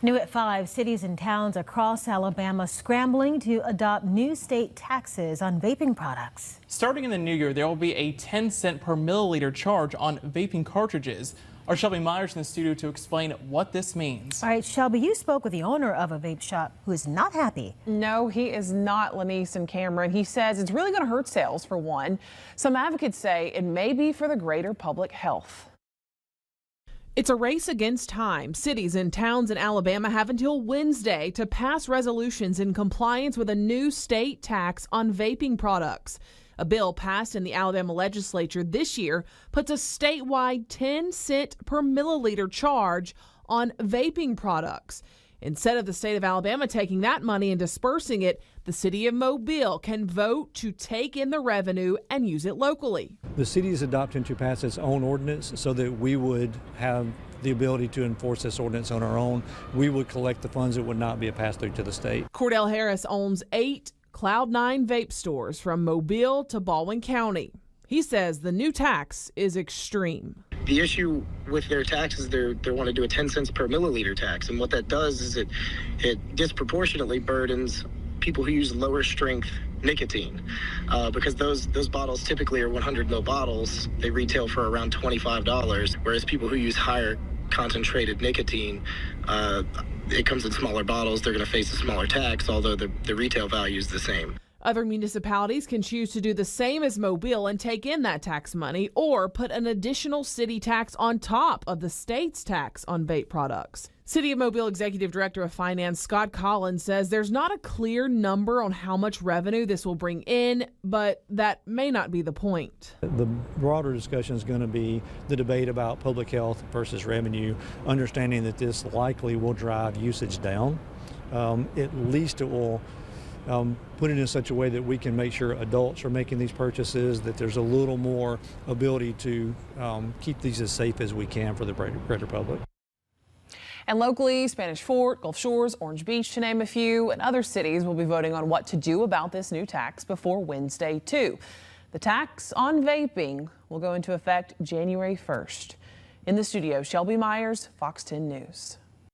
New at 5, cities and towns across Alabama scrambling to adopt new state taxes on vaping products. Starting in the new year, there will be a 10-cent per milliliter charge on vaping cartridges. Our Shelby Myers in the studio to explain what this means. All right, Shelby, you spoke with the owner of a vape shop who is not happy. No, he is not, Lanice and Cameron. He says it's really going to hurt sales, for one. Some advocates say it may be for the greater public health. It's a race against time. Cities and towns in Alabama have until Wednesday to pass resolutions in compliance with a new state tax on vaping products. A bill passed in the Alabama legislature this year puts a statewide 10-cent per milliliter charge on vaping products. Instead of the state of Alabama taking that money and dispersing it, the city of Mobile can vote to take in the revenue and use it locally. The city is adopting to pass its own ordinance so that we would have the ability to enforce this ordinance on our own. We would collect the funds. It would not be a pass-through to the state. Cordell Harris owns 8 Cloud9 vape stores from Mobile to Baldwin County. He says the new tax is extreme. The issue with their tax is they want to do a 10 cents per milliliter tax, and what that does is it disproportionately burdens people who use lower strength nicotine, because those bottles typically are 100 ml bottles. They retail for around $25, whereas people who use higher concentrated nicotine, it comes in smaller bottles. They're going to face a smaller tax, although the retail value is the same. Other municipalities can choose to do the same as Mobile and take in that tax money, or put an additional city tax on top of the state's tax on vape products. City of Mobile Executive Director of Finance Scott Collins says there's not a clear number on how much revenue this will bring in, but that may not be the point. The broader discussion is going to be the debate about public health versus revenue, understanding that this likely will drive usage down. At least it will put it in such a way that we can make sure adults are making these purchases, that there's a little more ability to keep these as safe as we can for the greater public. And locally, Spanish Fort, Gulf Shores, Orange Beach, to name a few, and other cities will be voting on what to do about this new tax before Wednesday, too. The tax on vaping will go into effect January 1st. In the studio, Shelby Myers, Fox 10 News.